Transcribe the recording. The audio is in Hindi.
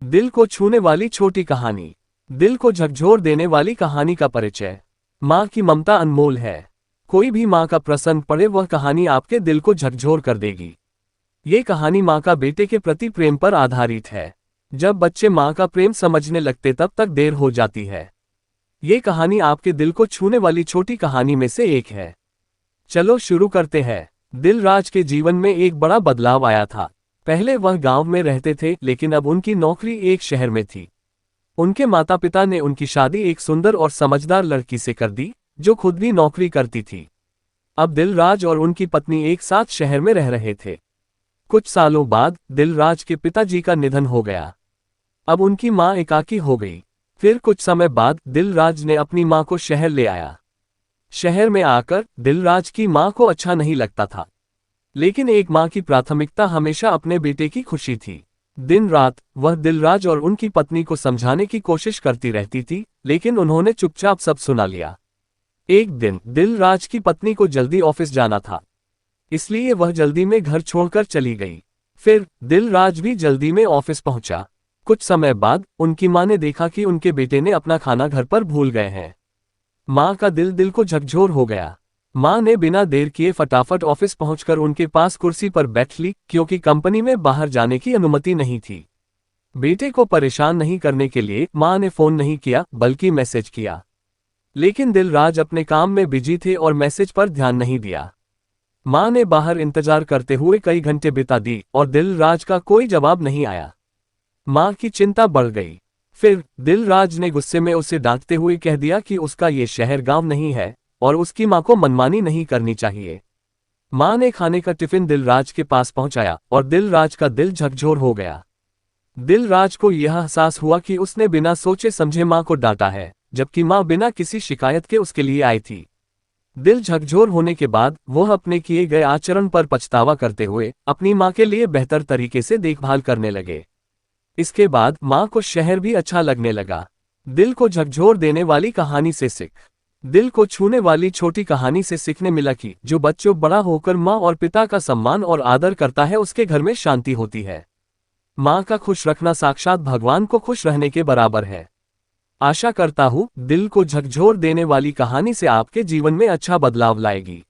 दिल को छूने वाली छोटी कहानी। दिल को झकझोर देने वाली कहानी का परिचय। माँ की ममता अनमोल है। कोई भी माँ का प्रसंग पढ़े वह कहानी आपके दिल को झकझोर कर देगी। ये कहानी माँ का बेटे के प्रति प्रेम पर आधारित है। जब बच्चे माँ का प्रेम समझने लगते तब तक देर हो जाती है। ये कहानी आपके दिल को छूने वाली छोटी कहानी में से एक है। चलो शुरू करते हैं। दिलराज के जीवन में एक बड़ा बदलाव आया था। पहले वह गांव में रहते थे, लेकिन अब उनकी नौकरी एक शहर में थी। उनके माता पिता ने उनकी शादी एक सुंदर और समझदार लड़की से कर दी, जो खुद भी नौकरी करती थी। अब दिलराज और उनकी पत्नी एक साथ शहर में रह रहे थे। कुछ सालों बाद दिलराज के पिताजी का निधन हो गया। अब उनकी मां एकाकी हो गई। फिर कुछ समय बाद दिलराज ने अपनी मां को शहर ले आया। शहर में आकर दिलराज की मां को अच्छा नहीं लगता था, लेकिन एक मां की प्राथमिकता हमेशा अपने बेटे की खुशी थी। दिन रात वह दिलराज और उनकी पत्नी को समझाने की कोशिश करती रहती थी, लेकिन उन्होंने चुपचाप सब सुना लिया। एक दिन दिलराज की पत्नी को जल्दी ऑफिस जाना था, इसलिए वह जल्दी में घर छोड़कर चली गई। फिर दिलराज भी जल्दी में ऑफिस पहुंचा। कुछ समय बाद उनकी मां ने देखा कि उनके बेटे ने अपना खाना घर पर भूल गए हैं। मां का दिल को झकझोर हो गया। मां ने बिना देर किए फटाफट ऑफिस पहुंचकर उनके पास कुर्सी पर बैठ ली, क्योंकि कंपनी में बाहर जाने की अनुमति नहीं थी। बेटे को परेशान नहीं करने के लिए मां ने फोन नहीं किया, बल्कि मैसेज किया। लेकिन दिलराज अपने काम में बिजी थे और मैसेज पर ध्यान नहीं दिया। मां ने बाहर इंतजार करते हुए कई घंटे बिता दी और दिलराज का कोई जवाब नहीं आया। मां की चिंता बढ़ गई। फिर दिलराज ने गुस्से में उसे डांटते हुए कह दिया कि उसका ये शहर गांव नहीं है और उसकी मां को मनमानी नहीं करनी चाहिए। मां ने खाने का टिफिन दिलराज के पास पहुंचाया और दिलराज का दिल झकझोर हो गया। दिलराज को यह एहसास हुआ कि उसने बिना सोचे समझे मां को डांटा है, जबकि मां बिना किसी शिकायत के उसके लिए आई थी। दिल झकझोर होने के बाद वह अपने किए गए आचरण पर पछतावा करते हुए अपनी मां के लिए बेहतर तरीके से देखभाल करने लगे। इसके बाद मां को शहर भी अच्छा लगने लगा। दिल को झकझोर देने वाली कहानी से सीख। दिल को छूने वाली छोटी कहानी से सीखने मिला कि जो बच्चों बड़ा होकर माँ और पिता का सम्मान और आदर करता है, उसके घर में शांति होती है। माँ का खुश रखना साक्षात भगवान को खुश रहने के बराबर है। आशा करता हूँ दिल को झकझोर देने वाली कहानी से आपके जीवन में अच्छा बदलाव लाएगी।